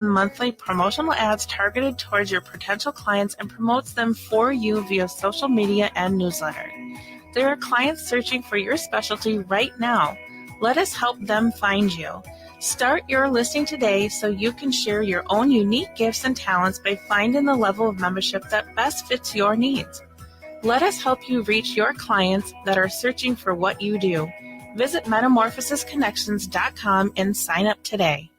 monthly promotional ads targeted towards your potential clients and promotes them for you via social media and newsletter. There are clients searching for your specialty right now. Let us help them find you. Start your listing today so you can share your own unique gifts and talents by finding the level of membership that best fits your needs. Let us help you reach your clients that are searching for what you do. Visit metamorphosisconnections.com and sign up today.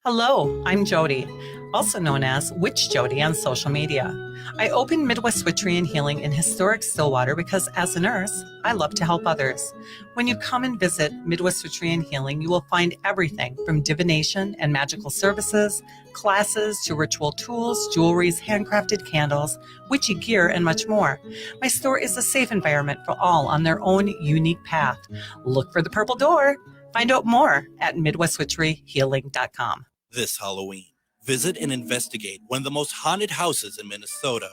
Hello, I'm Jody, also known as Witch Jody on social media. I opened Midwest Witchery and Healing in historic Stillwater because as a nurse, I love to help others. When you come and visit Midwest Witchery and Healing, you will find everything from divination and magical services, classes to ritual tools, jewelries, handcrafted candles, witchy gear, and much more. My store is a safe environment for all on their own unique path. Look for the purple door. Find out more at MidwestWitcheryHealing.com. This Halloween, visit and investigate one of the most haunted houses in Minnesota,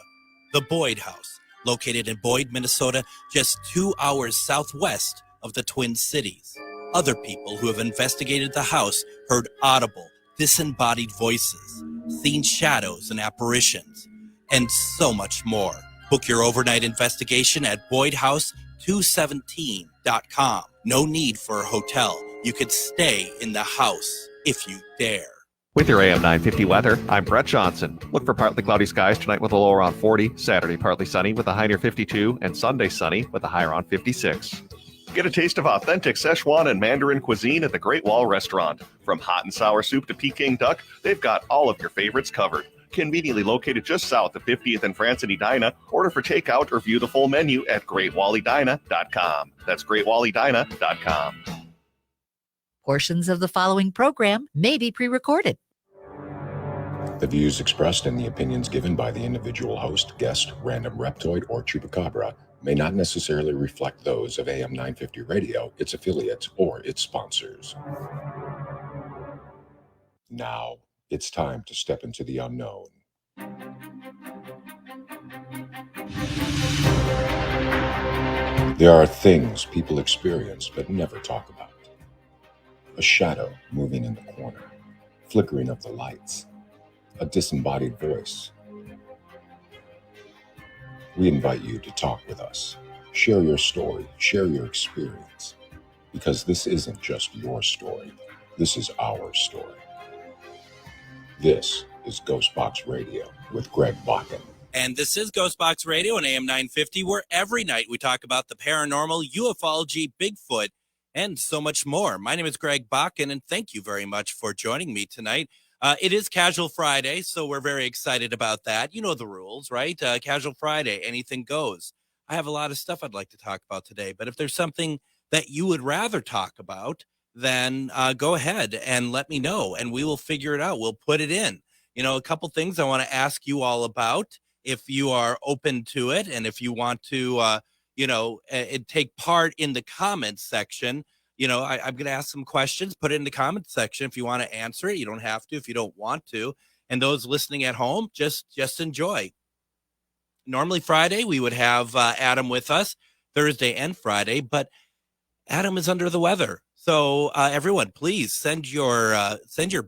the Boyd House, located in Boyd, Minnesota, just 2 hours southwest of the Twin Cities. Other people who have investigated the house heard audible, disembodied voices, seen shadows and apparitions, and so much more. Book your overnight investigation at BoydHouse217.com. No need for a hotel. You could stay in the house if you dare. With your AM 950 weather, I'm Brett Johnson. Look for partly cloudy skies tonight with a low around 40, Saturday partly sunny with a high near 52, and Sunday sunny with a high around 56. Get a taste of authentic Szechuan and Mandarin cuisine at the Great Wall Restaurant. From hot and sour soup to Peking duck, they've got all of your favorites covered. Conveniently located just south of 50th and France in Edina, order for takeout or view the full menu at GreatWallEdina.com. That's GreatWallEdina.com. Portions of the following program may be pre-recorded. The views expressed and the opinions given by the individual host, guest, random reptoid, or chupacabra may not necessarily reflect those of AM 950 Radio, its affiliates, or its sponsors. Now, it's time to step into the unknown. There are things people experience but never talk about. A shadow moving in the corner, flickering of the lights, a disembodied voice. We invite you to talk with us. Share your story, share your experience, because this isn't just your story. This is our story. This is Ghostbox Radio with Greg Bakken. And this is Ghostbox Radio on AM 950, where every night we talk about the paranormal, ufology, Bigfoot, and so much more. My name is Greg Bakken, and thank you very much for joining me tonight. It is Casual Friday, so we're very excited about that. You know the rules, right? Casual Friday, anything goes. I have a lot of stuff I'd like to talk about today, but if there's something that you would rather talk about, then go ahead and let me know, and we will figure it out. We'll put it in. You know, a couple things I want to ask you all about, if you are open to it, and if you want to, take part in the comments section. You know, I'm going to ask some questions, put it in the comment section. If you want to answer it, you don't have to if you don't want to. And those listening at home, just enjoy. Normally Friday, we would have Adam with us, Thursday and Friday, but Adam is under the weather. So everyone, please send your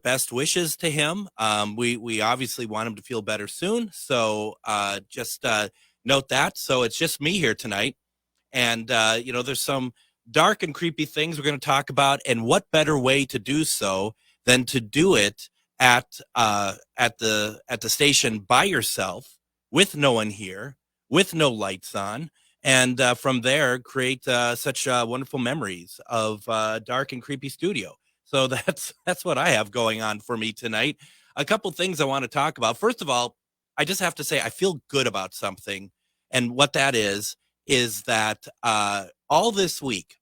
best wishes to him. We obviously want him to feel better soon. So just note that. So it's just me here tonight. And, there's some dark and creepy things we're going to talk about, and what better way to do so than to do it at the station by yourself, with no one here, with no lights on, and from there create such wonderful memories of dark and creepy studio. So that's what I have going on for me tonight. A couple things I want to talk about. First of all, I just have to say I feel good about something, and what that is that all this week,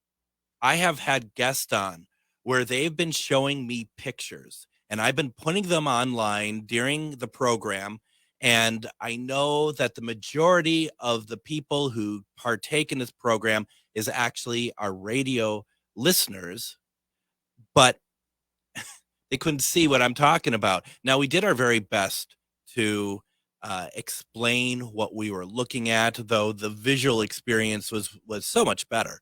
I have had guests on where they've been showing me pictures, and I've been putting them online during the program. And I know that the majority of the people who partake in this program is actually our radio listeners, but they couldn't see what I'm talking about. Now, we did our very best to explain what we were looking at, though the visual experience was so much better.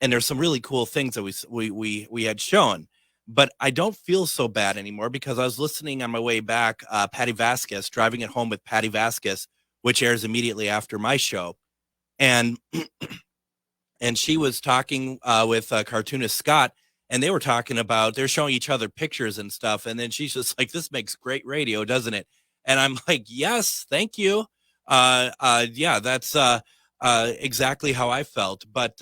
And there's some really cool things that we had shown. But I don't feel so bad anymore because I was listening on my way back, Patty Vasquez, Driving It Home with Patty Vasquez, which airs immediately after my show. And and she was talking with cartoonist Scott, and they were talking about, they're showing each other pictures and stuff. And then she's just like, this makes great radio, doesn't it? And I'm like, yes, thank you. Yeah, that's exactly how I felt. But,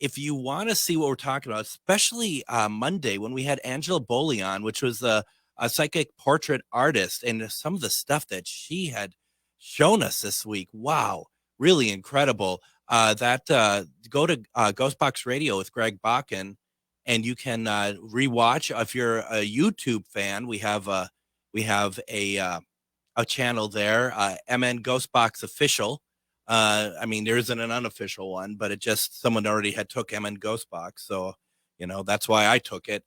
if you want to see what we're talking about, especially Monday when we had Angela Boley on, which was a psychic portrait artist, and some of the stuff that she had shown us this week, wow, really incredible. Go to Ghostbox Radio with Greg Bakken, and you can rewatch. If you're a YouTube fan, we have a channel there, MN Ghostbox Official. There isn't an unofficial one, but someone already had took MN Ghostbox, so that's why I took it.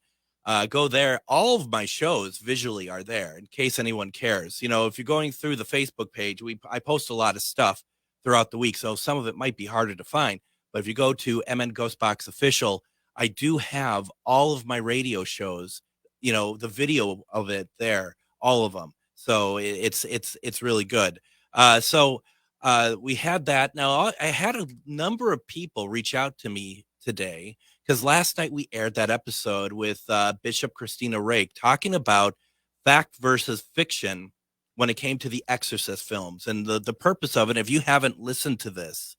Go there. All of my shows visually are there in case anyone cares. If you're going through the Facebook page, I post a lot of stuff throughout the week, so some of it might be harder to find. But if you go to MN Ghostbox Official, I do have all of my radio shows, the video of it there, all of them. So it's really good. We had that. Now I had a number of people reach out to me today because last night we aired that episode with Bishop Christina Rake talking about fact versus fiction when it came to the Exorcist films and the purpose of it. If you haven't listened to this,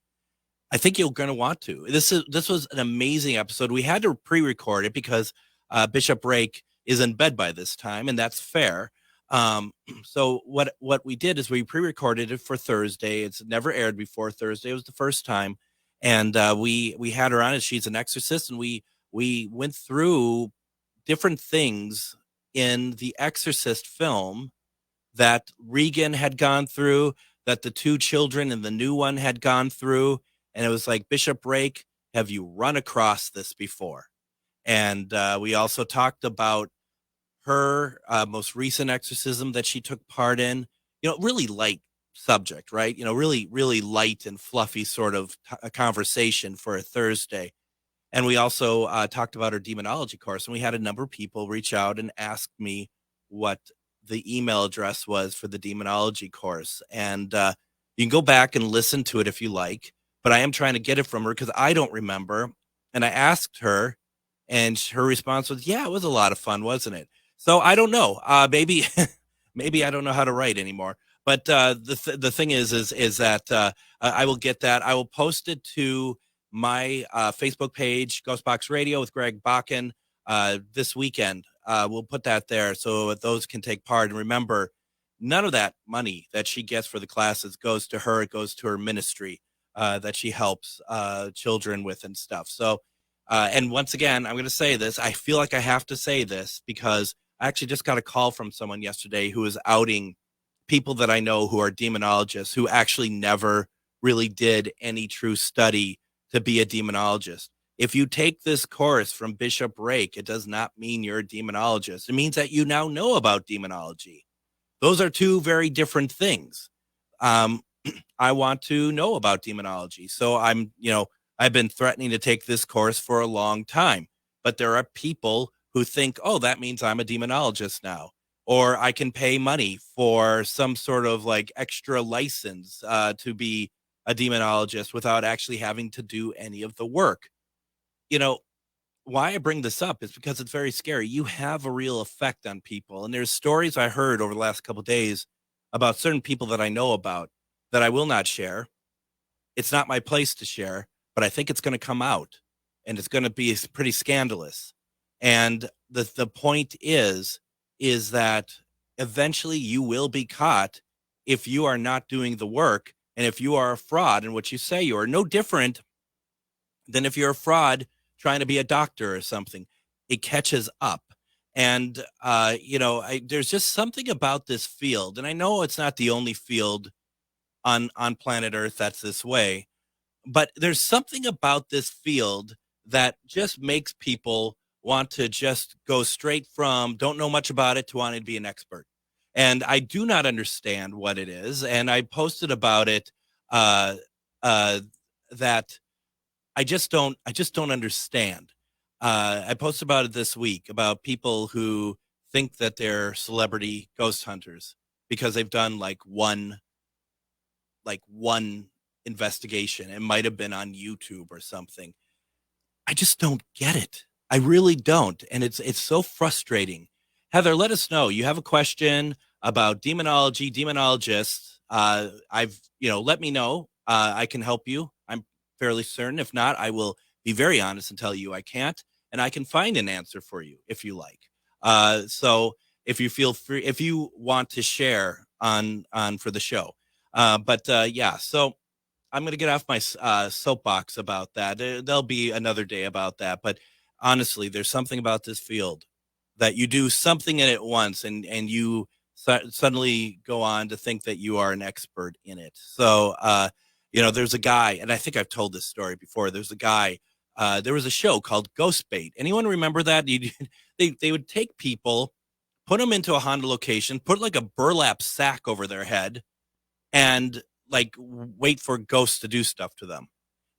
I think you're going to want to. This was an amazing episode. We had to pre-record it because Bishop Rake is in bed by this time, and that's fair. So what we did is we pre-recorded it for Thursday. It's never aired before. Thursday was the first time, and we had her on, and she's an exorcist, and we went through different things in the Exorcist film that Regan had gone through, that the two children and the new one had gone through. And it was like, Bishop Rake, have you run across this before? And we also talked about her most recent exorcism that she took part in, really light subject, right? Really, really light and fluffy sort of a conversation for a Thursday. And we also talked about her demonology course. And we had a number of people reach out and ask me what the email address was for the demonology course. And you can go back and listen to it if you like, but I am trying to get it from her because I don't remember. And I asked her, and her response was, yeah, it was a lot of fun, wasn't it? So I don't know. Maybe I don't know how to write anymore. But the thing is that I will get that. I will post it to my Facebook page, Ghostbox Radio with Greg Bakken, this weekend. We'll put that there so those can take part. And remember, none of that money that she gets for the classes goes to her. It goes to her ministry that she helps children with and stuff. So, and once again, I'm going to say this. I feel like I have to say this because I actually just got a call from someone yesterday who is outing people that I know who are demonologists who actually never really did any true study to be a demonologist. If you take this course from Bishop Rake, it does not mean you're a demonologist. It means that you now know about demonology. Those are two very different things. I want to know about demonology. So I've been threatening to take this course for a long time, but there are people who think, oh, that means I'm a demonologist now, or I can pay money for some sort of like extra license to be a demonologist without actually having to do any of the work. Why I bring this up is because it's very scary. You have a real effect on people. And there's stories I heard over the last couple of days about certain people that I know about that I will not share. It's not my place to share, but I think it's going to come out and it's going to be pretty scandalous. And the point is that eventually you will be caught if you are not doing the work. And if you are a fraud in what you say you are, no different than if you're a fraud trying to be a doctor or something, it catches up. And, there's just something about this field. And I know it's not the only field on planet Earth that's this way, but there's something about this field that just makes people want to just go straight from don't know much about it to wanting to be an expert. And I do not understand what it is. And I posted about it that I just don't understand. I posted about it this week about people who think that they're celebrity ghost hunters because they've done like one investigation. It might have been on YouTube or something. I just don't get it. I really don't. And it's so frustrating. Heather, let us know. You have a question about demonology, demonologists. Let me know. I can help you. I'm fairly certain. If not, I will be very honest and tell you I can't. And I can find an answer for you if you like. So if you feel free, if you want to share on for the show. So I'm going to get off my soapbox about that. There'll be another day about that. But honestly, there's something about this field that you do something in it once and you suddenly go on to think that you are an expert in it. So, there's a guy, and I think I've told this story before. There's a guy, there was a show called Ghostbait. Anyone remember that? They would take people, put them into a haunted location, put like a burlap sack over their head, and like wait for ghosts to do stuff to them.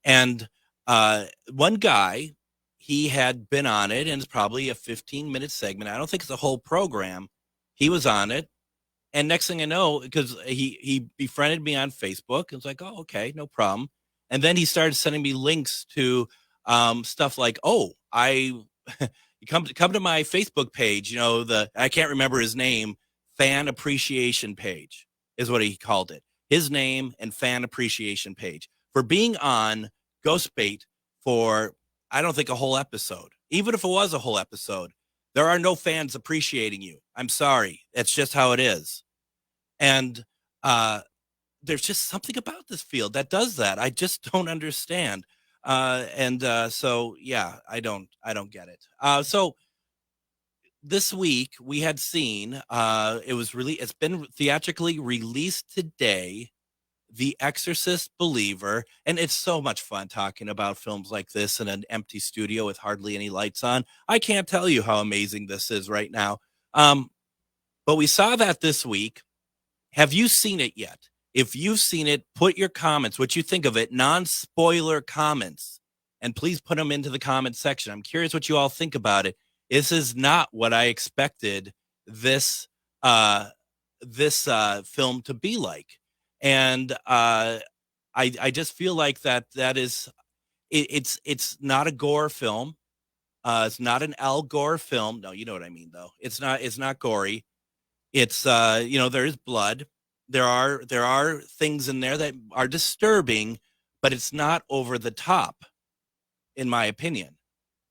And one guy, he had been on it, and it's probably a 15-minute segment. I don't think it's a whole program. He was on it. And next thing I know, because he befriended me on Facebook, it's like, oh, okay, no problem. And then he started sending me links to stuff like, oh, you come to my Facebook page, I can't remember his name, fan appreciation page is what he called it. His name and fan appreciation page for being on Ghostbait for, I don't think, a whole episode. Even if it was a whole episode, there are no fans appreciating you. I'm sorry. It's just how it is. And there's just something about this field that does that. I just don't understand. So yeah, I don't get it. So this week we had seen, it's been theatrically released today, The Exorcist Believer. And it's so much fun talking about films like this in an empty studio with hardly any lights on. I can't tell you how amazing this is right now. But we saw that this week. Have you seen it yet? If you've seen it, put your comments, what you think of it, non-spoiler comments, and please put them into the comment section. I'm curious what you all think about it. This is not what I expected this film to be like. And I just feel like that is it's not a gore film. It's not an Al Gore film. No, you know what I mean though. It's not gory. It's there is blood. There are things in there that are disturbing, but it's not over the top, in my opinion.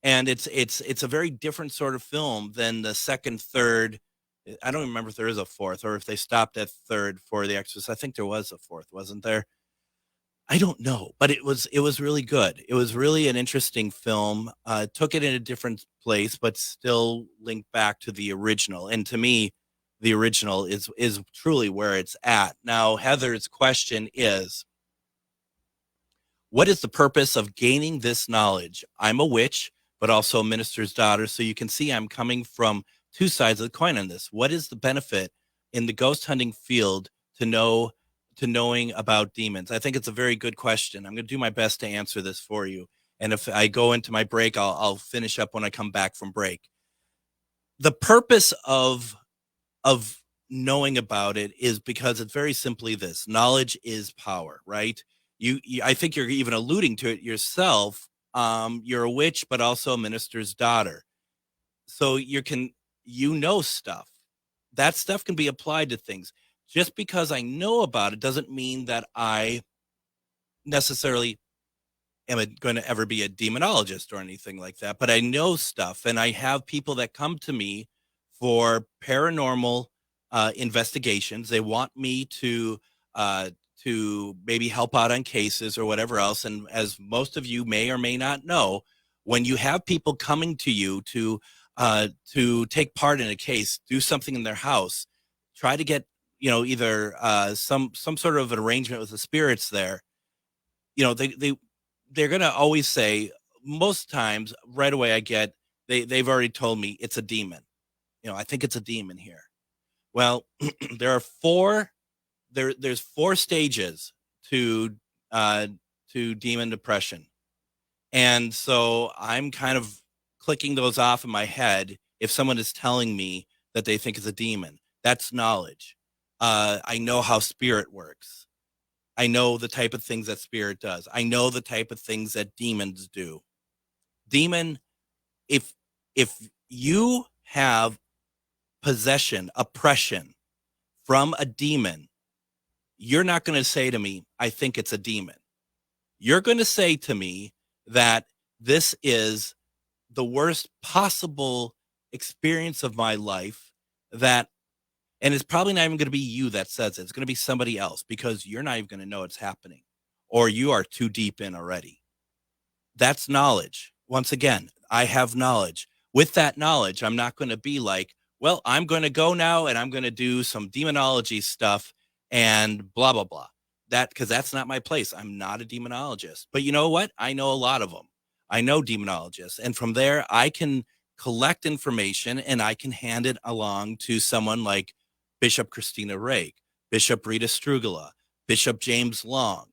And it's a very different sort of film than the second, third. I don't remember if there is a fourth or if they stopped at third for The Exorcist. I think there was a fourth, wasn't there? I don't know, but it was really good. It was really an interesting film. Took it in a different place, but still linked back to the original. And to me, the original is truly where it's at. Now, Heather's question is, what is the purpose of gaining this knowledge? I'm a witch, but also a minister's daughter. So you can see I'm coming from two sides of the coin on this. What is the benefit in the ghost hunting field to knowing about demons? I think it's a very good question. I'm going to do my best to answer this for you. And if I go into my break, I'll finish up when I come back from break. The purpose of knowing about it is because it's very simply this: knowledge is power, right? You I think you're even alluding to it yourself. You're a witch, but also a minister's daughter. So you know stuff. That stuff can be applied to things. Just because I know about it doesn't mean that I necessarily am going to ever be a demonologist or anything like that. But I know stuff, and I have people that come to me for paranormal investigations. They want me to maybe help out on cases or whatever else. And as most of you may or may not know, when you have people coming to you to take part in a case, do something in their house, try to get either some sort of an arrangement with the spirits there. They're gonna always say, most times right away, I get they've already told me it's a demon. I think it's a demon here. Well, there's four stages to demon depression. And so I'm kind of clicking those off in my head if someone is telling me that they think it's a demon. That's knowledge. I know how spirit works. I know the type of things that spirit does. I know the type of things that demons do. Demon, if you have possession, oppression from a demon, you're not going to say to me, I think it's a demon. You're going to say to me that this is the worst possible experience of my life, and it's probably not even going to be you that says it. It's going to be somebody else, because you're not even going to know it's happening, or you are too deep in already. That's knowledge. Once again, I have knowledge. With that knowledge, I'm not going to be like, well, I'm going to go now and I'm going to do some demonology stuff and blah, blah, blah. Because that's not my place. I'm not a demonologist. But you know what? I know a lot of them. I know demonologists. And from there, I can collect information and I can hand it along to someone like Bishop Christina Rake, Bishop Rita Strugala, Bishop James Long.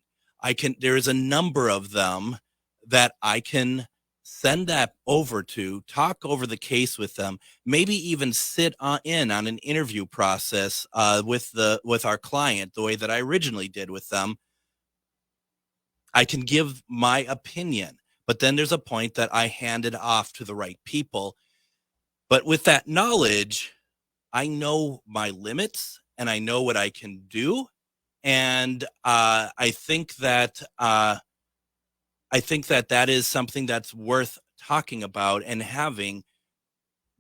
There is a number of them that I can send that over to, talk over the case with them, maybe even sit in on an interview process with our client, the way that I originally did with them. I can give my opinion, but then there's a point that I hand it off to the right people. But with that knowledge, I know my limits and I know what I can do. And I think that that is something that's worth talking about and having.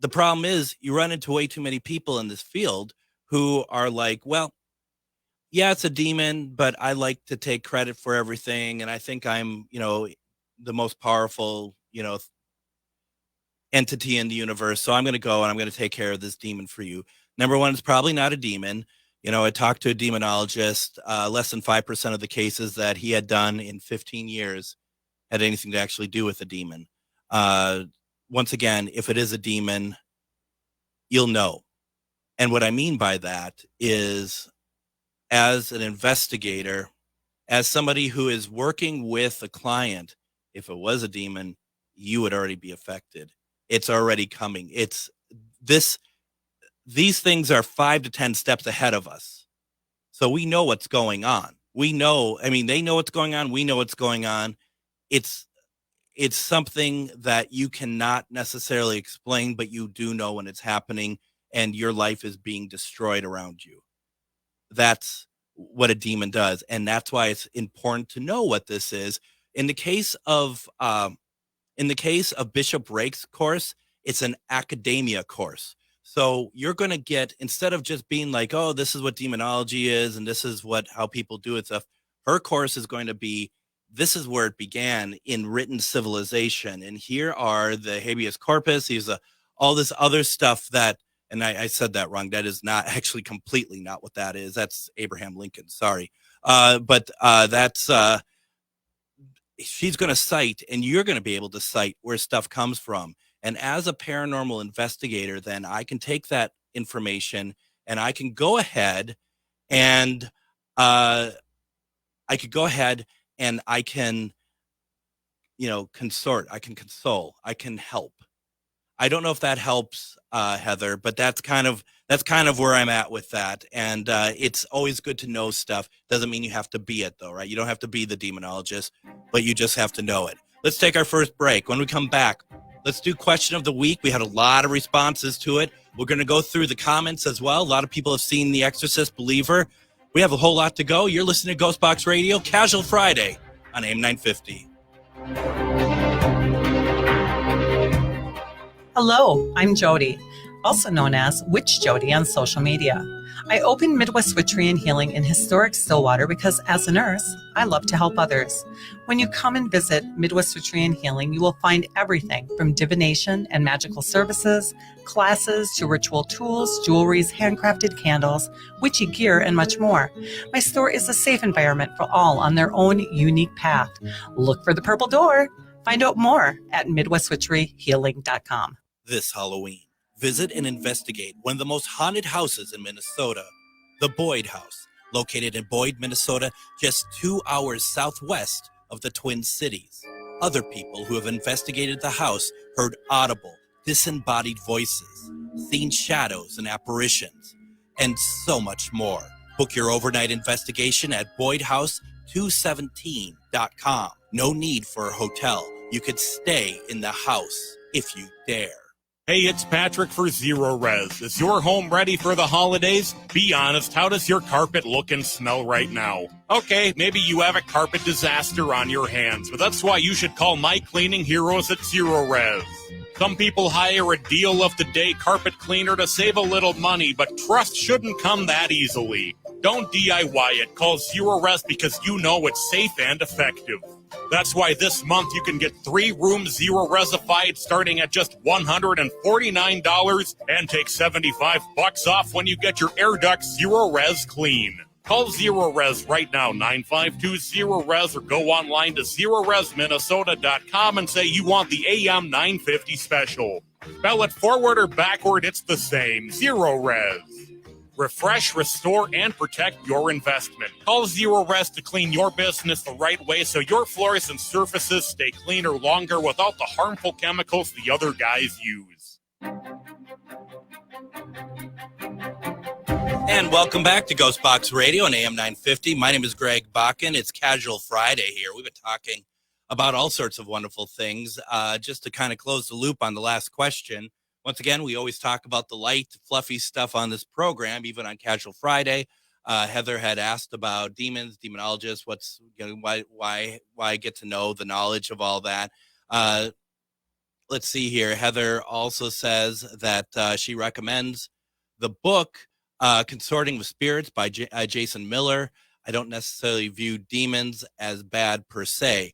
The problem is you run into way too many people in this field who are like, well, yeah, it's a demon, but I like to take credit for everything. And I think I'm, the most powerful, entity in the universe. So I'm going to go and I'm going to take care of this demon for you. Number one, it's probably not a demon. I talked to a demonologist, less than 5% of the cases that he had done in 15 years had anything to actually do with a demon. Once again, if it is a demon, you'll know. And what I mean by that is, as an investigator, as somebody who is working with a client, if it was a demon, you would already be affected. It's already coming. These things are 5 to 10 steps ahead of us. So we know what's going on. They know what's going on. We know what's going on. It's something that you cannot necessarily explain, but you do know when it's happening and your life is being destroyed around you. That's what a demon does. And that's why it's important to know what this is. In the case of Bishop Rake's course, it's an academia course. So you're going to get, instead of just being like, oh, this is what demonology is and this is how people do it stuff, her course is going to be, this is where it began in written civilization. And here are the habeas corpus. Here's all this other stuff that, and I said that wrong. That is not actually completely not what that is. That's Abraham Lincoln. Sorry. But that's, she's going to cite, and you're going to be able to cite where stuff comes from. And as a paranormal investigator, then I can take that information and I can go ahead and I can, consort, I can console, I can help. I don't know if that helps, Heather, but that's kind of where I'm at with that. And it's always good to know stuff. Doesn't mean you have to be it, though, right? You don't have to be the demonologist, but you just have to know it. Let's take our first break. When we come back, let's do question of the week. We had a lot of responses to it. We're going to go through the comments as well. A lot of people have seen The Exorcist Believer. We have a whole lot to go. You're listening to Ghostbox Radio, Casual Friday on AM 950. Hello, I'm Jody, also known as Witch Jody on social media. I opened Midwest Witchery and Healing in historic Stillwater because as a nurse, I love to help others. When you come and visit Midwest Witchery and Healing, you will find everything from divination and magical services, classes to ritual tools, jewelries, handcrafted candles, witchy gear, and much more. My store is a safe environment for all on their own unique path. Look for the purple door. Find out more at MidwestWitcheryHealing.com. This Halloween, visit and investigate one of the most haunted houses in Minnesota, the Boyd House, located in Boyd, Minnesota, just 2 hours southwest of the Twin Cities. Other people who have investigated the house heard audible, disembodied voices, seen shadows and apparitions, and so much more. Book your overnight investigation at BoydHouse217.com. No need for a hotel. You could stay in the house if you dare. Hey, it's Patrick for Zero Res. Is your home ready for the holidays? Be honest, how does your carpet look and smell right now? Okay, maybe you have a carpet disaster on your hands, but that's why you should call my cleaning heroes at Zero Res. Some people hire a deal of the day carpet cleaner to save a little money, but trust shouldn't come that easily. Don't DIY it. Call Zero Res because you know it's safe and effective. That's why this month you can get 3 rooms Zero Resified starting at just $149 and take $75 off when you get your air ducts Zero Res clean. Call Zero Res right now, 952-ZERO-RES, or go online to ZeroResMinnesota.com and say you want the AM 950 special. Spell it forward or backward, it's the same. Zero Res. Refresh, restore, and protect your investment. Call Zero Res to clean your business the right way so your floors and surfaces stay cleaner longer without the harmful chemicals the other guys use. And welcome back to Ghostbox Radio on AM 950. My name is Greg Bakken. It's Casual Friday here. We've been talking about all sorts of wonderful things. Just to kind of close the loop on the last question. Once again, we always talk about the light, fluffy stuff on this program, even on Casual Friday. Heather had asked about demons, demonologists, why get to know the knowledge of all that. Let's see here. Heather also says that she recommends the book Consorting with Spirits by Jason Miller. I don't necessarily view demons as bad per se.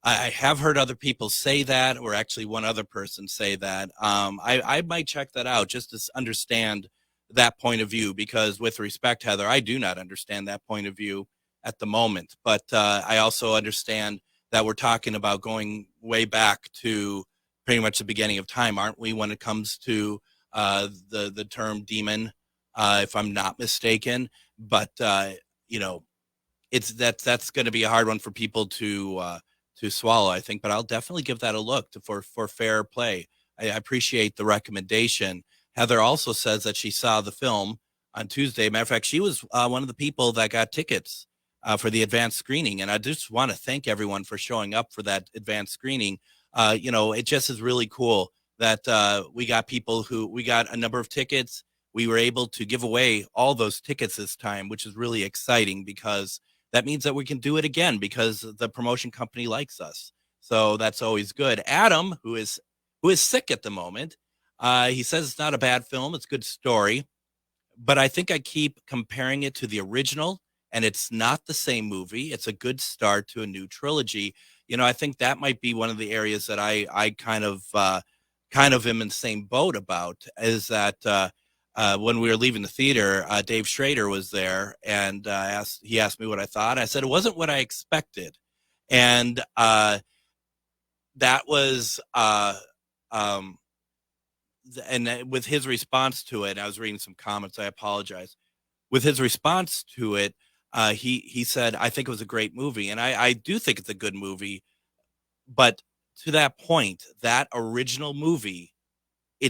I have heard other people say that, or actually one other person say that. I might check that out just to understand that point of view, because with respect, Heather, I do not understand that point of view at the moment. But I also understand that we're talking about going way back to pretty much the beginning of time, aren't we, when it comes to the term demon, if I'm not mistaken. But, that's going to be a hard one for people to swallow, I think, but I'll definitely give that a look for fair play. I appreciate the recommendation. Heather also says that she saw the film on Tuesday. Matter of fact, she was one of the people that got tickets for the advanced screening. And I just want to thank everyone for showing up for that advanced screening. It just is really cool that we got a number of tickets. We were able to give away all those tickets this time, which is really exciting because that means that we can do it again because the promotion company likes us. So that's always good. Adam, who is sick at the moment, he says it's not a bad film. It's a good story. But I think I keep comparing it to the original, and it's not the same movie. It's a good start to a new trilogy. I think that might be one of the areas that I kind of am in the same boat about, is that when we were leaving the theater, Dave Schrader was there, and he asked me what I thought. I said it wasn't what I expected, and that was and with his response to it, I was reading some comments. I apologize. With his response to it, he said, "I think it was a great movie," and I do think it's a good movie, but to that point, that original movie.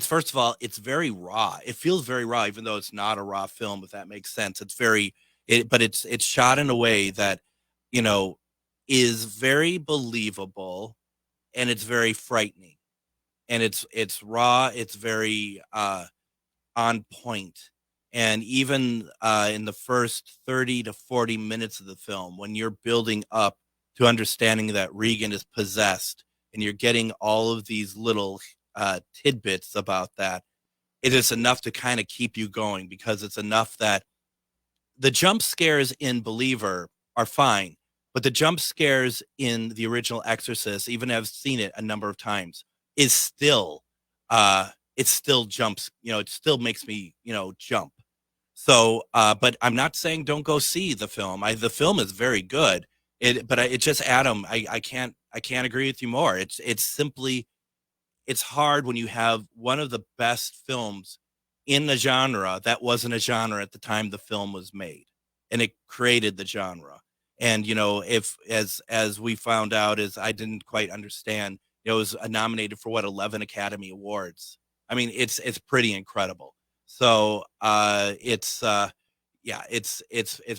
First of all, it's very raw. It feels very raw, even though it's not a raw film, if that makes sense. But it's shot in a way that, is very believable, and it's very frightening, and it's raw. It's very on point. And even in the first 30 to 40 minutes of the film, when you're building up to understanding that Regan is possessed, and you're getting all of these little tidbits about that, it is enough to kind of keep you going, because it's enough that the jump scares in Believer are fine, but the jump scares in the original Exorcist, even I've seen it a number of times, is still it still jumps, it still makes me, jump. So but I'm not saying don't go see the film. The film is very good. Adam, I can't agree with you more. It's simply, it's hard when you have one of the best films in the genre that wasn't a genre at the time the film was made, and it created the genre. And, if as we found out, as I didn't quite understand, it was nominated for 11 Academy Awards. I mean, it's pretty incredible. So yeah, it's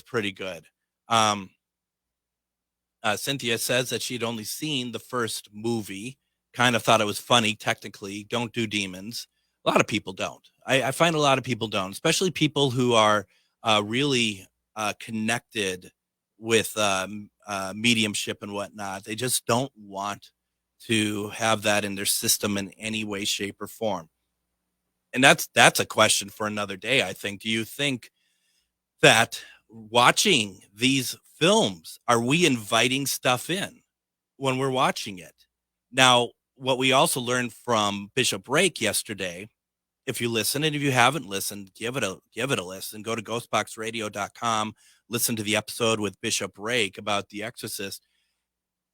pretty good. Um, Cynthia says that she'd only seen the first movie, kind of thought it was funny. Technically, don't do demons. A lot of people don't. I find a lot of people don't, especially people who are really connected with mediumship and whatnot. They just don't want to have that in their system in any way, shape, or form. And that's a question for another day, I think. Do you think that watching these films, are we inviting stuff in when we're watching it? Now, what we also learned from Bishop Rake yesterday, if you listen, and if you haven't listened, give it a listen. Go to ghostboxradio.com, listen to the episode with Bishop Rake about The Exorcist.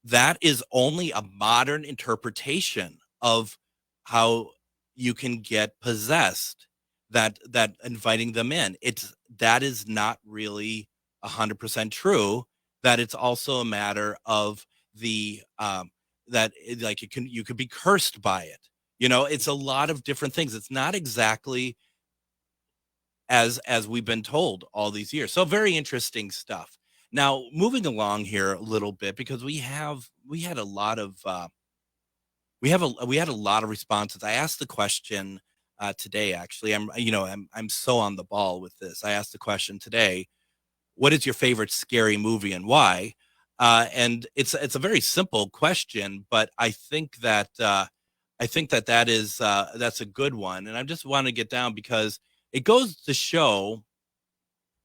That is only a modern interpretation of how you can get possessed, that inviting them in. That is not really 100% true. That it's also a matter of the that like you could be cursed by it. It's a lot of different things. It's not exactly as we've been told all these years. So very interesting stuff. Now, moving along here a little bit, because we had a lot of we had a lot of responses. I asked the question today. Actually, I'm so on the ball with this. I asked the question today: what is your favorite scary movie and why? And it's a very simple question, but I think that that is that's a good one. And I just want to get down because it goes to show,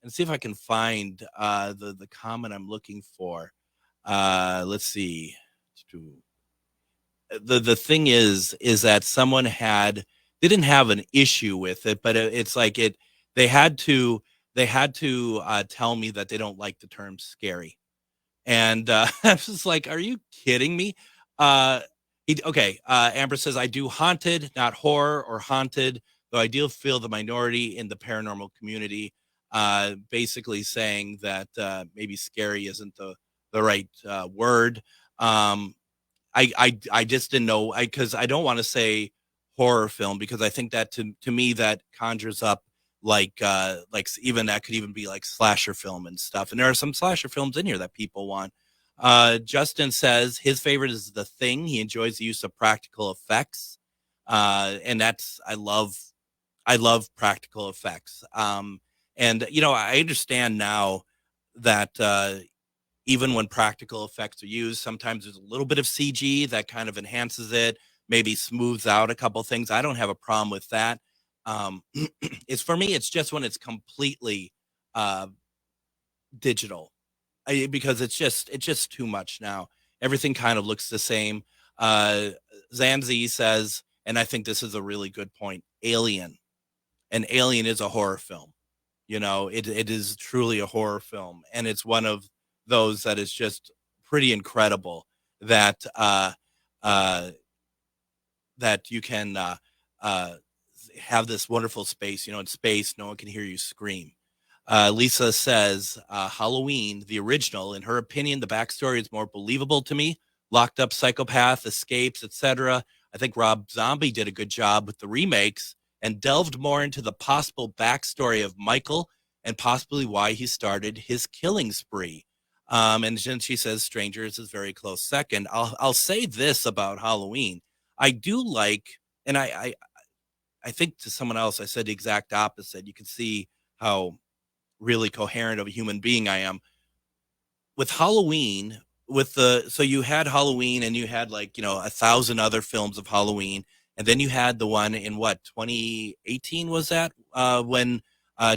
and see if I can find the comment I'm looking for. Let's see. The thing is that someone didn't have an issue with it, but it's like they had to tell me that they don't like the term scary. And I was just like, are you kidding me? Amber says, I do haunted, not horror or haunted, though I do feel the minority in the paranormal community, basically saying that maybe scary isn't the right word. I just didn't know, because I don't want to say horror film, because I think that to me that conjures up like even that could even be like slasher film and stuff. And there are some slasher films in here that people want. Justin says his favorite is The Thing. He enjoys the use of practical effects. And that's, I love practical effects. And, I understand now that even when practical effects are used, sometimes there's a little bit of CG that kind of enhances it, maybe smooths out a couple things. I don't have a problem with that. It's for me, it's just when it's completely digital, because it's just too much now. Everything kind of looks the same. Zanzi says, and I think this is a really good point, Alien. And Alien is a horror film. It is truly a horror film. And it's one of those that is just pretty incredible that that you can have this wonderful space. In space, no one can hear you scream. Lisa says, Halloween, the original, in her opinion, the backstory is more believable to me. Locked up psychopath, escapes, etc. I think Rob Zombie did a good job with the remakes and delved more into the possible backstory of Michael and possibly why he started his killing spree. And then she says Strangers is very close second. I'll say this about Halloween. I do like, and I think to someone else, I said the exact opposite. You can see how really coherent of a human being I am. With Halloween, so you had Halloween and you had 1,000 other films of Halloween. And then you had the one in 2018 was that when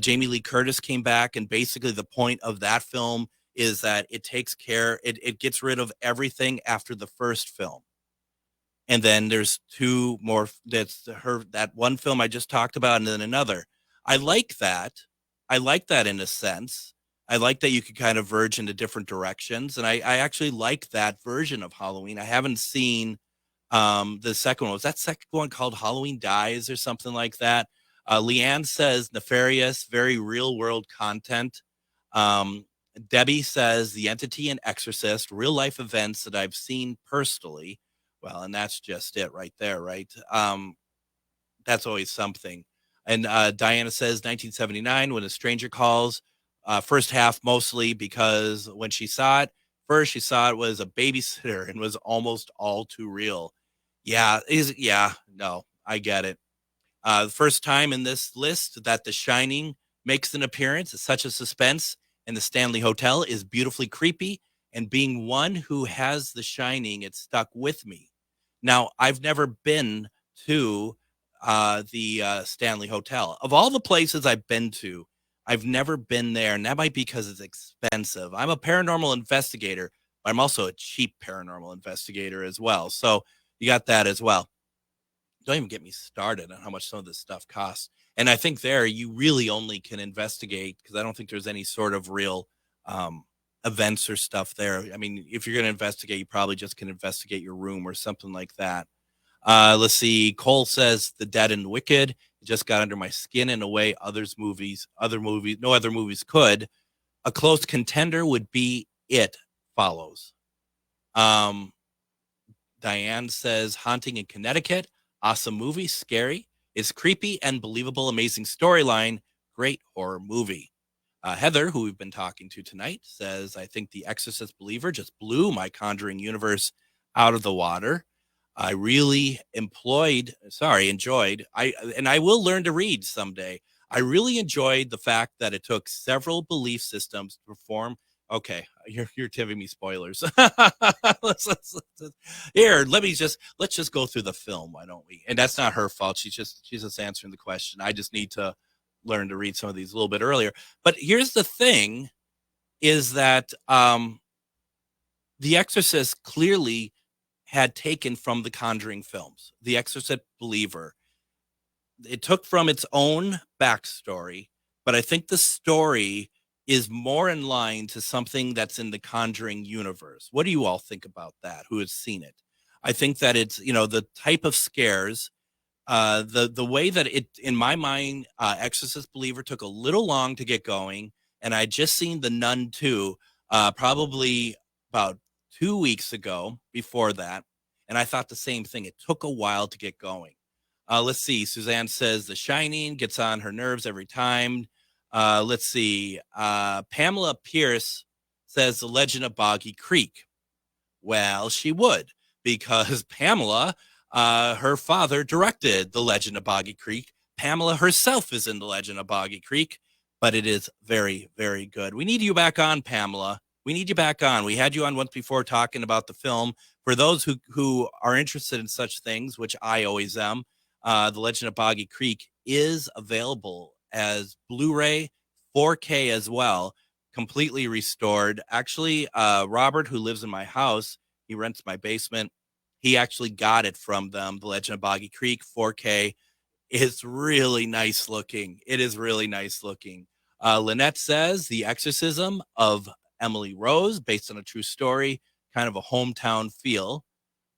Jamie Lee Curtis came back. And basically the point of that film is that it takes care, it gets rid of everything after the first film. And then there's two more, that one film I just talked about, and then another. I like that. I like that in a sense. I like that you could kind of verge into different directions. And I actually like that version of Halloween. I haven't seen the second one. Was that second one called Halloween Dies or something like that? Leanne says nefarious, very real world content. Debbie says The Entity and Exorcist, real life events that I've seen personally. Well, and that's just it right there, right? That's always something. And Diana says 1979, When a Stranger Calls. First half mostly because when she saw it, first she saw it was a babysitter and was almost all too real. Yeah, no, I get it. The first time in this list that The Shining makes an appearance is such a suspense, and the Stanley Hotel is beautifully creepy. And being one who has The Shining, it stuck with me. Now, I've never been to the Stanley Hotel. Of all the places I've been to, I've never been there, and that might be because it's expensive. I'm a paranormal investigator, but I'm also a cheap paranormal investigator as well. So you got that as well. Don't even get me started on how much some of this stuff costs. And I think there you really only can investigate, because I don't think there's any sort of real events or stuff there. I mean, if you're going to investigate, you probably just can investigate your room or something like that. Let's see. Cole says The Dead and Wicked. It just got under my skin in a way no other movies could. A close contender would be It Follows. Diane says Haunting in Connecticut. Awesome movie, scary. It's creepy and believable, amazing storyline, great horror movie. Heather, who we've been talking to tonight, says, I think The Exorcist Believer just blew my Conjuring universe out of the water. I really enjoyed, and I will learn to read someday. I really enjoyed the fact that it took several belief systems to perform. Okay, you're giving me spoilers. let's just go through the film, why don't we? And that's not her fault. She's just answering the question. I just need to learn to read some of these a little bit earlier. But here's the thing: is that The Exorcist clearly had taken from the Conjuring films. The Exorcist Believer, it took from its own backstory, but I think the story is more in line to something that's in the Conjuring universe. What do you all think about that, who has seen it? I think that it's, the type of scares, the way that it, in my mind, Exorcist Believer took a little long to get going, and I just seen The Nun 2 probably about 2 weeks ago before that, and I thought the same thing. It took a while to get going. Let's see. Suzanne says The Shining gets on her nerves every time. Let's see. Pamela Pierce says The Legend of Boggy Creek. Well, she would, because Pamela, her father directed The Legend of Boggy Creek. Pamela herself is in The Legend of Boggy Creek, but it is very, very good. We need you back on, Pamela. We need you back on. We had you on once before talking about the film. For those who are interested in such things, which I always am, The Legend of Boggy Creek is available as Blu-ray, 4K as well, completely restored. Actually, Robert, who lives in my house, he rents my basement. He actually got it from them, The Legend of Boggy Creek, 4K. It's really nice looking. It is really nice looking. Lynette says The Exorcism of Emily Rose, based on a true story, kind of a hometown feel.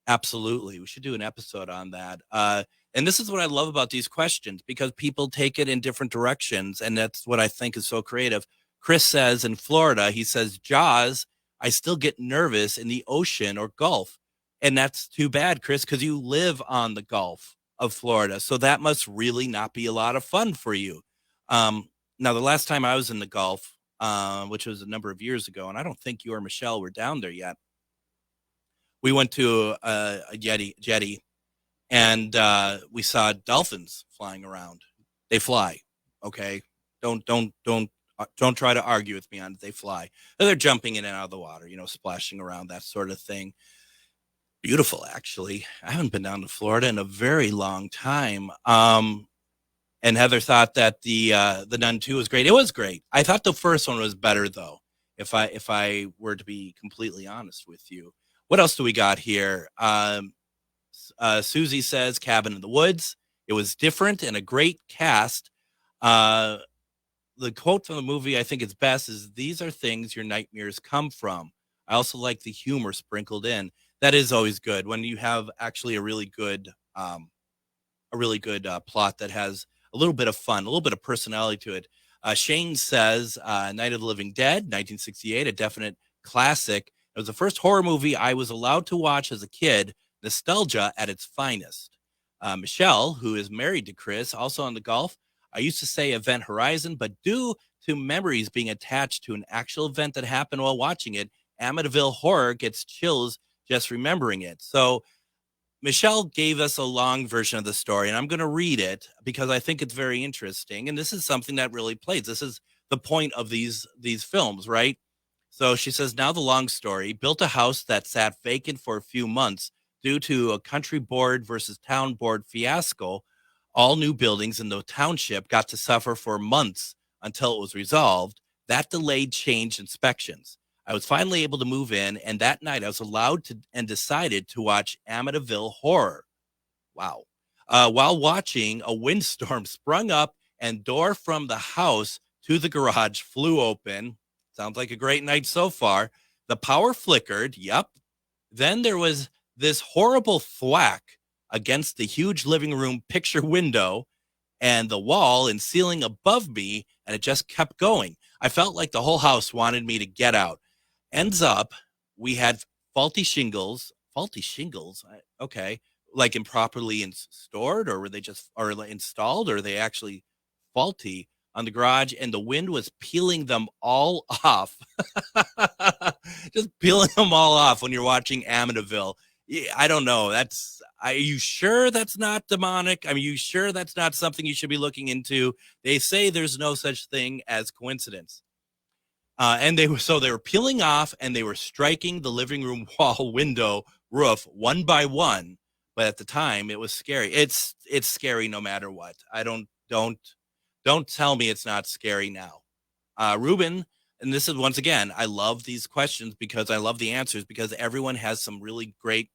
Absolutely. We should do an episode on that. And this is what I love about these questions, because people take it in different directions. And that's what I think is so creative. Chris says in Florida, he says, Jaws, I still get nervous in the ocean or Gulf. And that's too bad, Chris, because you live on the Gulf of Florida. So that must really not be a lot of fun for you. Now, the last time I was in the Gulf, which was a number of years ago, and I don't think you or Michelle were down there yet. We went to a jetty, and we saw dolphins flying around. They fly, okay? Don't try to argue with me on it. They fly. They're jumping in and out of the water, splashing around, that sort of thing. Beautiful, actually. I haven't been down to Florida in a very long time. And Heather thought that the Nun 2 was great. It was great. I thought the first one was better, though, if I were to be completely honest with you. What else do we got here? Susie says Cabin in the Woods. It was different and a great cast. The quote from the movie I think it's best is, these are things your nightmares come from. I also like the humor sprinkled in. That is always good when you have actually a really good plot that has a little bit of fun, a little bit of personality to it. Shane says Night of the Living Dead, 1968, a definite classic. It was the first horror movie I was allowed to watch as a kid. Nostalgia at its finest. Michelle, who is married to Chris, also on the golf. I used to say Event Horizon, but due to memories being attached to an actual event that happened while watching it, Amityville Horror gets chills just remembering it. So Michelle gave us a long version of the story, and I'm going to read it because I think it's very interesting. And this is something that really plays. This is the point of these films, right? So she says, now the long story, built a house that sat vacant for a few months due to a country board versus town board fiasco. All new buildings in the township got to suffer for months until it was resolved. That delayed changed inspections. I was finally able to move in, and that night I was allowed to and decided to watch Amityville Horror. Wow. While watching, a windstorm sprung up and door from the house to the garage flew open. Sounds like a great night so far. The power flickered. Yep. Then there was this horrible thwack against the huge living room picture window and the wall and ceiling above me, and it just kept going. I felt like the whole house wanted me to get out. Ends up, we had faulty shingles. Okay. Like improperly stored, or were they just installed, or are they actually faulty on the garage? And the wind was peeling them all off. Just peeling them all off when you're watching Amityville. I don't know. Are you sure that's not demonic? I mean, you sure that's not something you should be looking into? They say there's no such thing as coincidence. And they were peeling off, and they were striking the living room wall, window, roof one by one. But at the time, it was scary. It's scary no matter what. Don't tell me it's not scary now. Ruben, and this is once again, I love these questions because I love the answers because everyone has some really great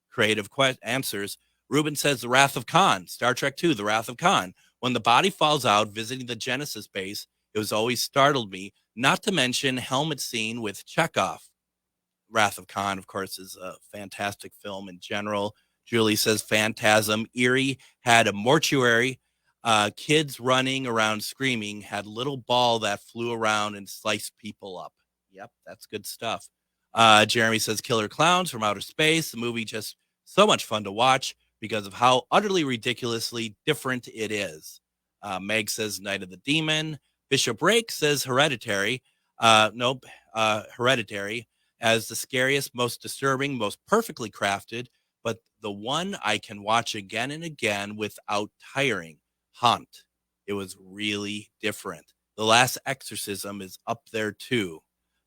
creative answers. Ruben says The Wrath of Khan, Star Trek II, The Wrath of Khan. When the body falls out visiting the Genesis base, it was always startled me. Not to mention helmet scene with Chekhov. Wrath of Khan, of course, is a fantastic film in general. Julie says Phantasm. Eerie had a mortuary. Kids running around screaming, had a little ball that flew around and sliced people up. Yep, that's good stuff. Jeremy says Killer Clowns from Outer Space. The movie just so much fun to watch because of how utterly ridiculously different it is. Meg says Night of the Demon. Bishop Rake says Hereditary. Nope, Hereditary as the scariest, most disturbing, most perfectly crafted, but the one I can watch again and again without tiring. Haunt. It was really different. The Last Exorcism is up there too.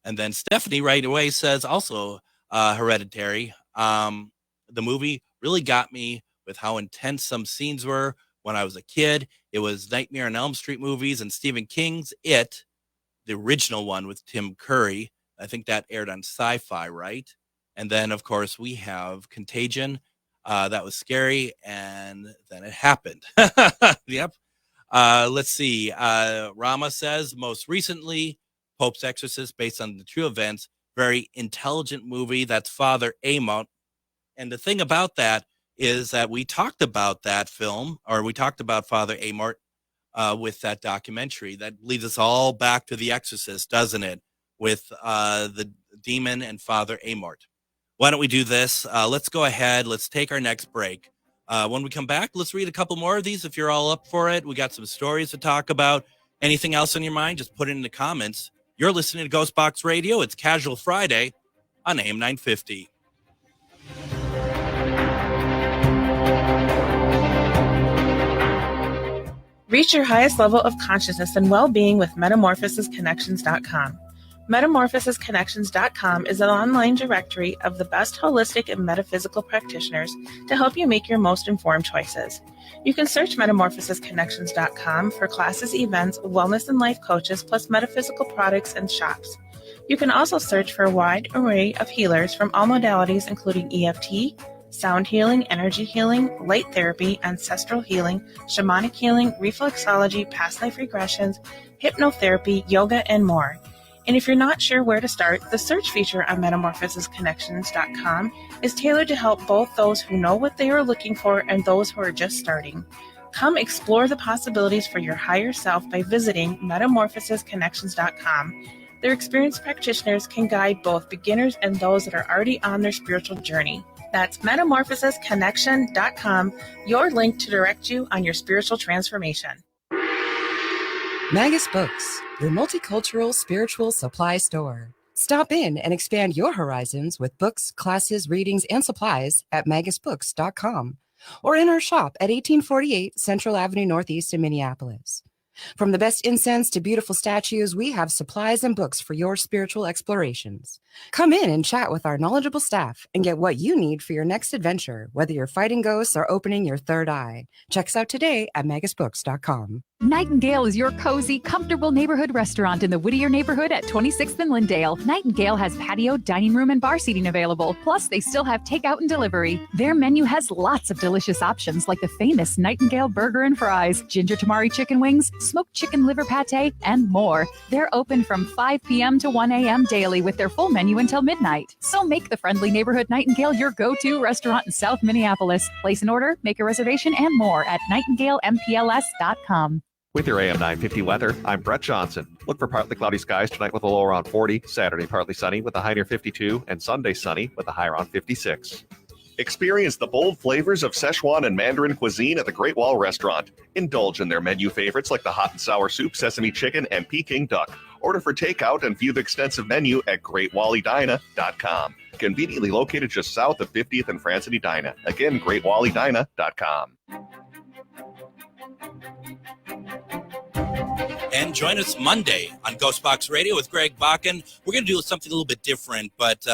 And then Stephanie right away says also Hereditary. The movie really got me with how intense some scenes were when I was a kid. It was Nightmare on Elm Street movies and Stephen King's It, the original one with Tim Curry. I think that aired on Sci-Fi, right? And then, of course, we have Contagion. That was scary, and then it happened. Yep. Let's see. Rama says, most recently, Pope's Exorcist, based on the true events. Very intelligent movie. That's Father Amont. And the thing about that is that we talked about that film, or we talked about Father Amort with that documentary. That leads us all back to The Exorcist, doesn't it? With the demon and Father Amort. Why don't we do this? Let's go ahead. Let's take our next break. When we come back, let's read a couple more of these if you're all up for it. We got some stories to talk about. Anything else on your mind, just put it in the comments. You're listening to Ghostbox Radio. It's Casual Friday on AM 950. Reach your highest level of consciousness and well-being with metamorphosisconnections.com. Metamorphosisconnections.com is an online directory of the best holistic and metaphysical practitioners to help you make your most informed choices. You can search metamorphosisconnections.com for classes, events, wellness and life coaches, plus metaphysical products and shops. You can also search for a wide array of healers from all modalities, including EFT, sound healing, energy healing, light therapy, ancestral healing, shamanic healing, reflexology, past life regressions, hypnotherapy, yoga, and more. And if you're not sure where to start, the search feature on metamorphosisconnections.com is tailored to help both those who know what they are looking for and those who are just starting. Come explore the possibilities for your higher self by visiting metamorphosisconnections.com. Their experienced practitioners can guide both beginners and those that are already on their spiritual journey. That's metamorphosisconnection.com, your link to direct you on your spiritual transformation. Magus Books, your multicultural spiritual supply store. Stop in and expand your horizons with books, classes, readings, and supplies at magusbooks.com or in our shop at 1848 Central Avenue Northeast in Minneapolis. From the best incense to beautiful statues, we have supplies and books for your spiritual explorations. Come in and chat with our knowledgeable staff and get what you need for your next adventure, whether you're fighting ghosts or opening your third eye. Check us out today at magusbooks.com. Nightingale is your cozy, comfortable neighborhood restaurant in the Whittier neighborhood at 26th and Lindale. Nightingale has patio, dining room, and bar seating available. Plus, they still have takeout and delivery. Their menu has lots of delicious options like the famous Nightingale burger and fries, ginger tamari chicken wings, smoked chicken liver pate, and more. They're open from 5 p.m. to 1 a.m. daily with their full menu until midnight. So make the friendly neighborhood Nightingale your go-to restaurant in South Minneapolis. Place an order, make a reservation, and more at nightingalempls.com. With your AM 950 weather, I'm Brett Johnson. Look for partly cloudy skies tonight with a low around 40, Saturday partly sunny with a high near 52, and Sunday sunny with a high around 56. Experience the bold flavors of Szechuan and Mandarin cuisine at the Great Wall Restaurant. Indulge in their menu favorites like the hot and sour soup, sesame chicken, and Peking duck. Order for takeout and view the extensive menu at GreatWallyDina.com. Conveniently located just south of 50th and France and Edina. Again, GreatWallyDina.com. And join us Monday on Ghostbox Radio with Greg Bakken. We're going to do something a little bit different, but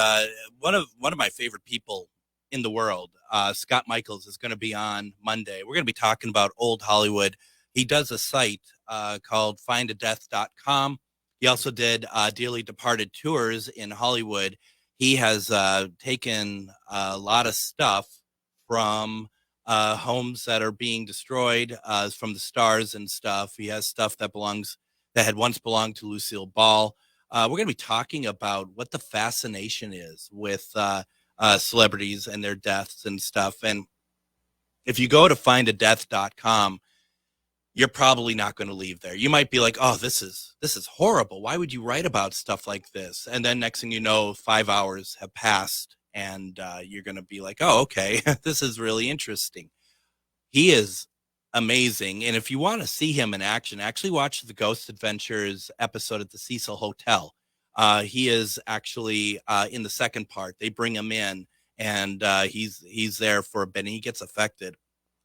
one of my favorite people in the world, Scott Michaels, is going to be on Monday. We're going to be talking about old Hollywood. He does a site called findadeath.com. He also did Dearly Departed tours in Hollywood. He has taken a lot of stuff from homes that are being destroyed from the stars and stuff. He has stuff that had once belonged to Lucille Ball. We're going to be talking about what the fascination is with celebrities and their deaths and stuff. And if you go to findadeath.com, you're probably not going to leave there. You might be like, oh, this is horrible. Why would you write about stuff like this? And then next thing you know, 5 hours have passed. And you're going to be like, oh, okay, this is really interesting. He is amazing. And if you want to see him in action, actually watch the Ghost Adventures episode at the Cecil Hotel. He is actually in the second part. They bring him in, and he's there for a bit, and he gets affected.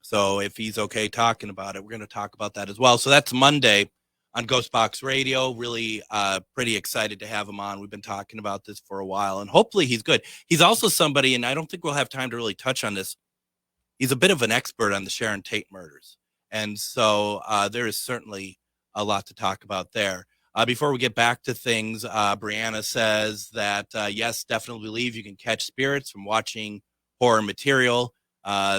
So if he's okay talking about it, we're going to talk about that as well. So that's Monday on Ghostbox Radio. Really pretty excited to have him on. We've been talking about this for a while, and hopefully he's good. He's also somebody, and I don't think we'll have time to really touch on this, he's a bit of an expert on the Sharon Tate murders. And so there is certainly a lot to talk about there. Before we get back to things, Brianna says that, yes, definitely believe you can catch spirits from watching horror material.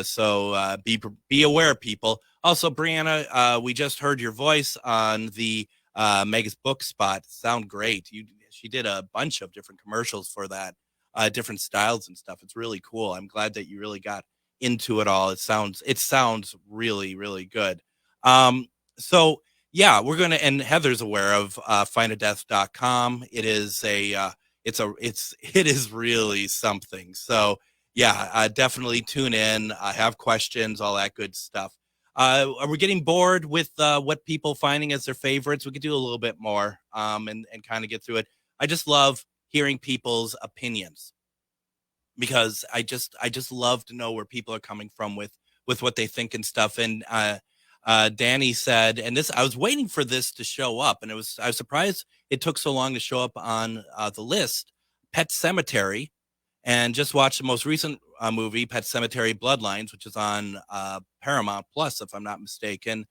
So be aware, people. Also, Brianna, we just heard your voice on the Mega's book spot. Sound great. She did a bunch of different commercials for that, different styles and stuff. It's really cool. I'm glad that you really got into it all. It sounds really, really good. So yeah, we're going to, and Heather's aware of findadeath.com. It is it is really something. So yeah, definitely tune in, have questions, all that good stuff. Are we getting bored with what people finding as their favorites? We could do a little bit more and kind of get through it. I just love hearing people's opinions, because I just love to know where people are coming from with what they think and stuff. And Danny said, and this, I was waiting for this to show up, and I was surprised it took so long to show up on the list. Pet Sematary, and just watched the most recent movie, Pet Sematary Bloodlines, which is on Paramount Plus, if I'm not mistaken.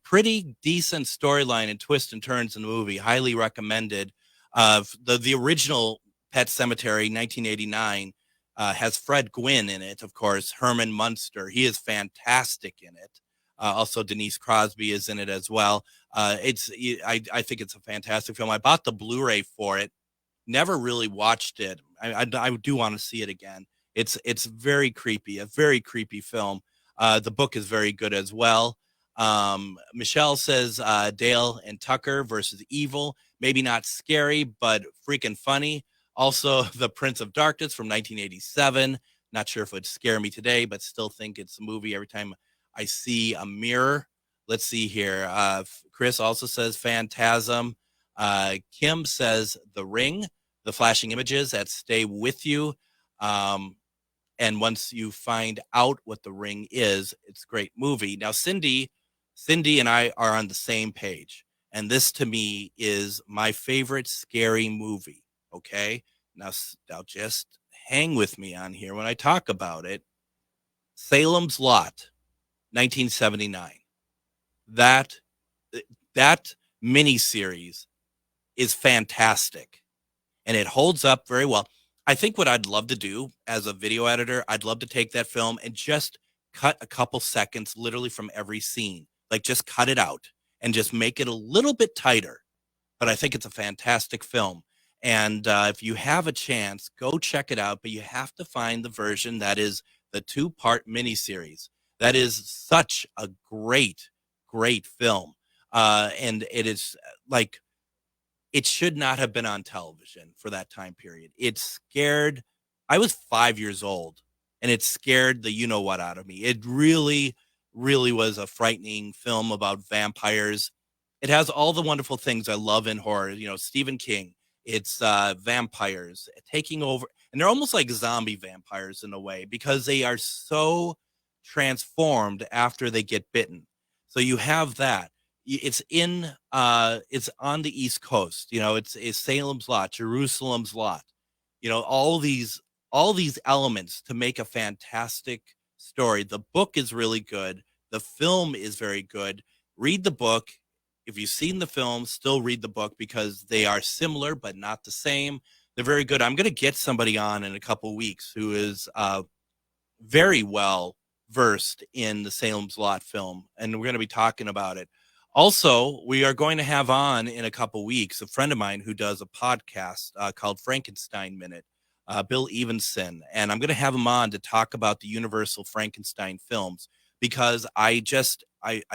Pretty decent storyline and twists and turns in the movie. Highly recommended. The original Pet Sematary, 1989, has Fred Gwynn in it, of course. Herman Munster, he is fantastic in it. Also, Denise Crosby is in it as well. I think it's a fantastic film. I bought the Blu-ray for it. Never really watched it. I do want to see it again. It's very creepy, a very creepy film. The book is very good as well. Michelle says Dale and Tucker versus Evil. Maybe not scary, but freaking funny. Also, The Prince of Darkness from 1987. Not sure if it would scare me today, but still think it's a movie every time I see a mirror. Let's see here. Chris also says Phantasm. Kim says The Ring, the flashing images that stay with you. And once you find out what The Ring is, it's a great movie. Now, Cindy and I are on the same page. And this to me is my favorite scary movie. Okay. Now just hang with me on here when I talk about it. Salem's Lot, 1979. That miniseries is fantastic, and it holds up very well. I think what I'd love to do as a video editor, I'd love to take that film and just cut a couple seconds literally from every scene, like just cut it out and just make it a little bit tighter. But I think it's a fantastic film. And if you have a chance, go check it out. But you have to find the version that is the 2-part miniseries. That is such a great, great film. And it is like, it should not have been on television for that time period. It scared, I was 5 years old, and it scared the you-know-what out of me. It really, really was a frightening film about vampires. It has all the wonderful things I love in horror. You know, Stephen King. It's vampires taking over, and they're almost like zombie vampires in a way because they are so transformed after they get bitten. So you have that. It's it's on the East Coast. You know, it's Salem's Lot, Jerusalem's Lot. You know, all these elements to make a fantastic story. The book is really good. The film is very good. Read the book. If you've seen the film, still read the book because they are similar but not the same. They're very good. I'm going to get somebody on in a couple weeks who is very well versed in the Salem's Lot film, and we're going to be talking about it. Also, we are going to have on in a couple weeks a friend of mine who does a podcast called Frankenstein Minute, Bill Evenson, and I'm going to have him on to talk about the Universal Frankenstein films because I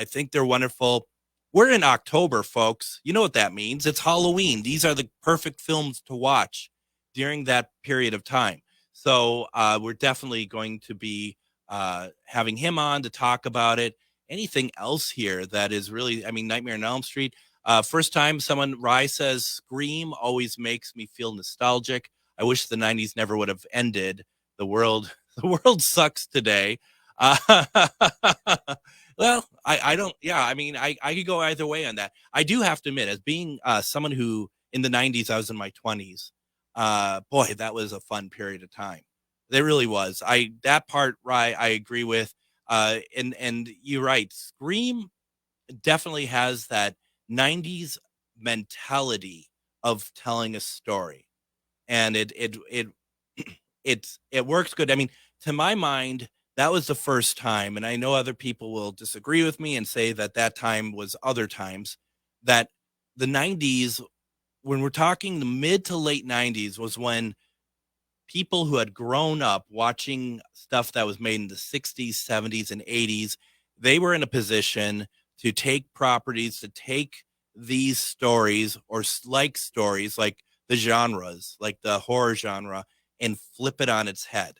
think they're wonderful. We're in October, folks. You know what that means. It's Halloween. These are the perfect films to watch during that period of time. So we're definitely going to be having him on to talk about it. Anything else here that is really, I mean, Nightmare on Elm Street. First time Rye says, Scream always makes me feel nostalgic. I wish the 90s never would have ended. The world sucks today. Well, I don't, yeah, I mean, I could go either way on that. I do have to admit, as being someone who in the 90s, I was in my 20s, boy, that was a fun period of time. There really was. That part, right, I agree with. And you're right. Scream definitely has that 90s mentality of telling a story. And it works good. I mean, to my mind, that was the first time, and I know other people will disagree with me and say that time was other times, that the 90s, when we're talking the mid to late 90s, was when people who had grown up watching stuff that was made in the 60s, 70s, and 80s, they were in a position to take properties, to take these stories or like stories, like the genres, like the horror genre, and flip it on its head.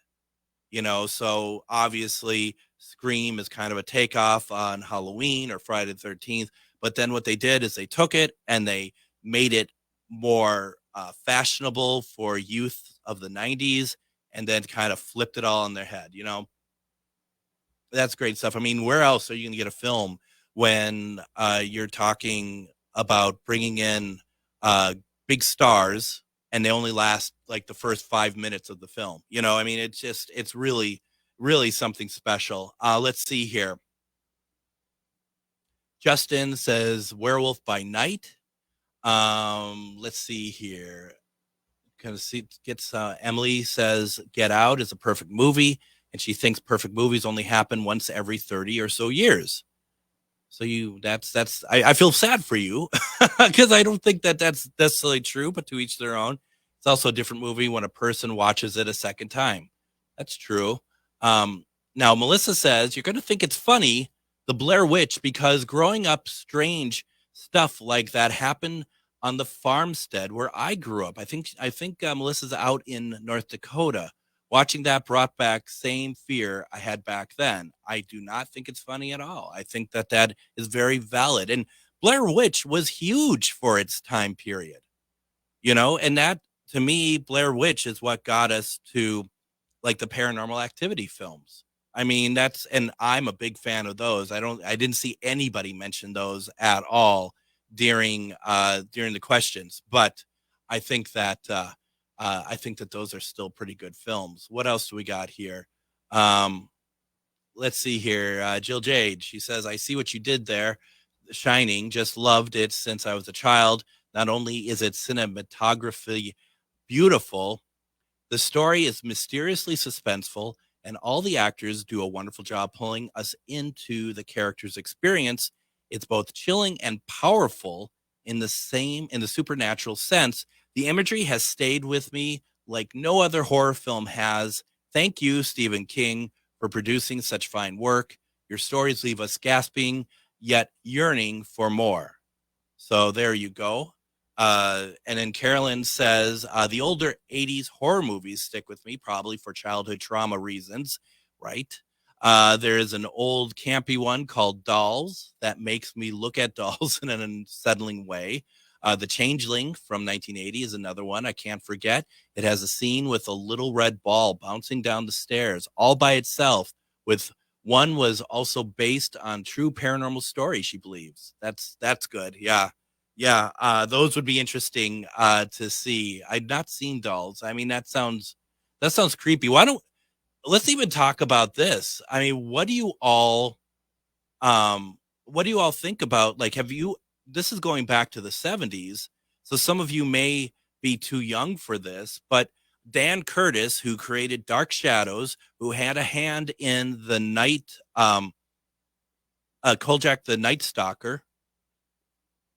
You know, so obviously Scream is kind of a takeoff on Halloween or Friday the 13th. But then what they did is they took it and they made it more fashionable for youth of the 90s and then kind of flipped it all on their head. You know, that's great stuff. I mean, where else are you going to get a film when you're talking about bringing in big stars and they only last like the first 5 minutes of the film? You know, I mean, it's really, really something special. Let's see here. Justin says Werewolf by Night. Let's see here. Kind of gets Emily says Get Out is a perfect movie, and she thinks perfect movies only happen once every 30 or so years. So I feel sad for you because I don't think that's necessarily true, but to each their own. It's also a different movie when a person watches it a second time. That's true. Now, Melissa says you're going to think it's funny, the Blair Witch, because growing up, strange stuff like that happened on the farmstead where I grew up. I think Melissa's out in North Dakota. Watching that brought back same fear I had back then. I do not think it's funny at all. I think that that is very valid. And Blair Witch was huge for its time period, and that to me, Blair Witch is what got us to like the Paranormal Activity films. I mean, and I'm a big fan of those. I didn't see anybody mention those at all during the questions, but I think that those are still pretty good films. What else do we got here? Um, let's see here. Jill Jade, she says, I see what you did there. The Shining, just loved it since I was a child. Not only is it cinematography beautiful, the story is mysteriously suspenseful, and all the actors do a wonderful job pulling us into the character's experience. It's both chilling and powerful in the supernatural sense. The imagery has stayed with me like no other horror film has. Thank you, Stephen King, for producing such fine work. Your stories leave us gasping, yet yearning for more. So there you go. And then Carolyn says, the older 80s horror movies stick with me, probably for childhood trauma reasons, right? There is an old campy one called Dolls that makes me look at dolls in an unsettling way. The Changeling from 1980 is another one I can't forget. It has a scene with a little red ball bouncing down the stairs all by itself. With one was also based on true paranormal story, she believes. That's good. Yeah. Yeah, those would be interesting to see. I've not seen Dolls. I mean, that sounds creepy. Let's even talk about this. I mean, what do you all think about, like, this is going back to the 70s, so some of you may be too young for this, but Dan Curtis, who created Dark Shadows, who had a hand in the Kojak the Night Stalker.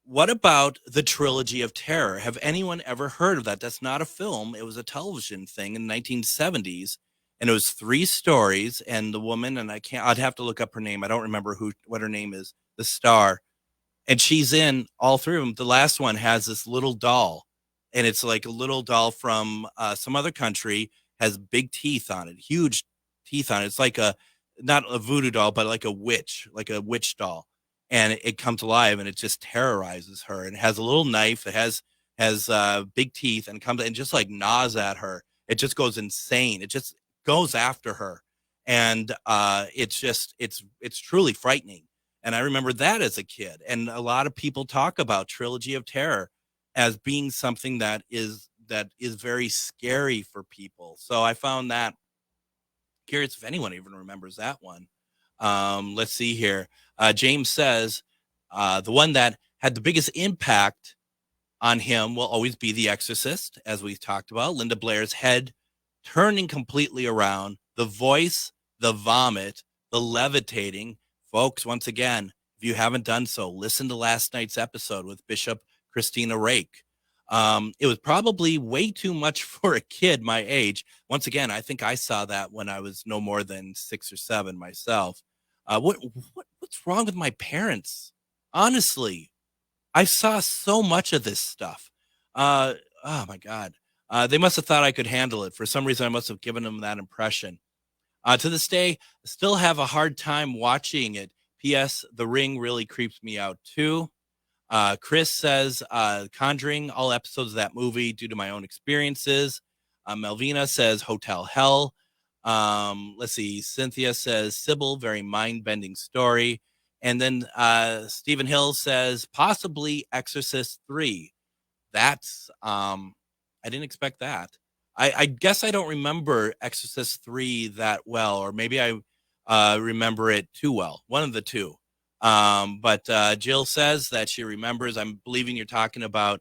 What about the Trilogy of Terror? Have anyone ever heard of that? That's not a film. It was a television thing in the 1970s, and it was 3 stories. And the woman, and I'd have to look up her name. I don't remember what her name is, the star. And she's in all 3 of them. The last one has this little doll, and it's like a little doll from some other country, has big teeth on it, huge teeth on it. It's like not a voodoo doll, but like a witch doll, and it comes alive and it just terrorizes her. And it has a little knife. It has big teeth and comes and just like gnaws at her. It just goes insane. It just goes after her, and it's truly frightening. And I remember that as a kid. And a lot of people talk about Trilogy of Terror as being something that is very scary for people. So I found that curious if anyone even remembers that one. Let's see here. James says the one that had the biggest impact on him will always be The Exorcist, as we've talked about. Linda Blair's head turning completely around, the voice, the vomit, the levitating. Folks, once again, if you haven't done so, listen to last night's episode with Bishop Christina Rake. It was probably way too much for a kid my age. Once again, I think I saw that when I was no more than 6 or 7 myself. What's wrong with my parents? Honestly, I saw so much of this stuff. Oh my God. They must have thought I could handle it. For some reason, I must have given them that impression. To this day, I still have a hard time watching it. P.S. The Ring really creeps me out too. Chris says, Conjuring, all episodes of that movie due to my own experiences. Melvina says Hotel Hell. Let's see. Cynthia says Sybil, very mind-bending story. And then Stephen Hill says possibly Exorcist 3. That's I didn't expect that. I guess I don't remember Exorcist 3 that well, or maybe I remember it too well. One of the two. But Jill says that she remembers. I'm believing you're talking about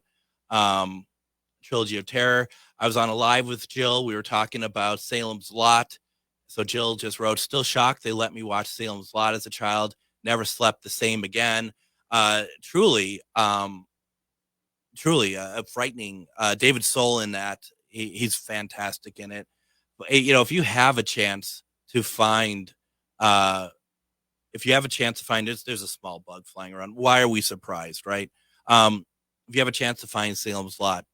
Trilogy of Terror. I was on a live with Jill. We were talking about Salem's Lot. So Jill just wrote, still shocked they let me watch Salem's Lot as a child. Never slept the same again. Truly frightening. David Soul in that. He's fantastic in it. But, if you have a chance to find If you have a chance to find it, there's a small bug flying around. Why are we surprised, right? If you have a chance to find Salem's Lot,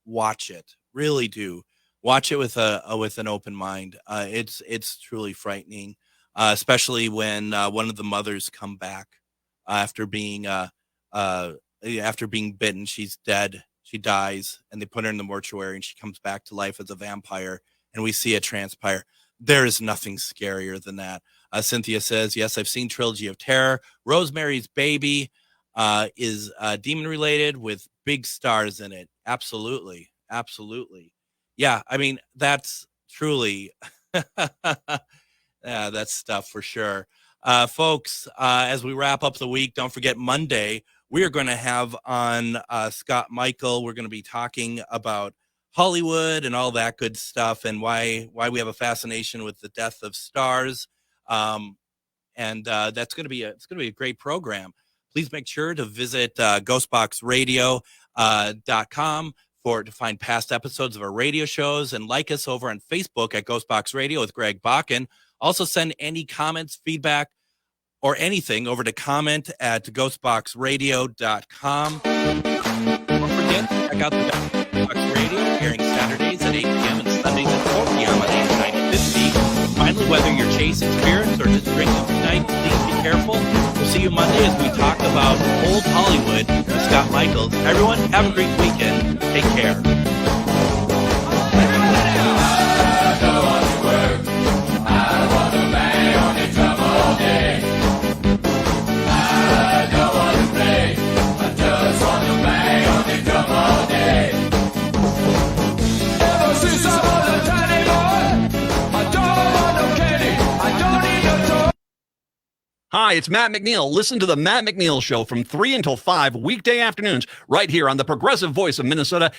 watch it. Really do. Watch it with an open mind. It's truly frightening, especially when one of the mothers come back after being bitten. She's dead. She dies, and they put her in the mortuary, and she comes back to life as a vampire, and we see it transpire. There is nothing scarier than that. Cynthia says, yes, I've seen Trilogy of Terror. Rosemary's Baby is demon-related with big stars in it. Absolutely. Absolutely. Yeah, I mean, that's truly, that's stuff for sure. Folks, as we wrap up the week, don't forget Monday, we are going to have on Scott Michael. We're going to be talking about Hollywood and all that good stuff, and why we have a fascination with the death of stars. And that's going to be it's going to be a great program. Please make sure to visit ghostboxradio.com to find past episodes of our radio shows, and like us over on Facebook at Ghostbox Radio with Greg Bakken. Also send any comments, feedback, or anything over to comment@ghostboxradio.com. Don't forget to check out the Ghostbox Radio, airing Saturdays at 8 p.m. and Sundays at 4 p.m. on AM 950. Finally, whether you're chasing spirits or just drinking tonight, please be careful. We'll see you Monday as we talk about old Hollywood with Scott Michaels. Everyone, have a great weekend. Take care. Hi, it's Matt McNeil. Listen to the Matt McNeil Show from 3 until 5 weekday afternoons right here on the Progressive Voice of Minnesota,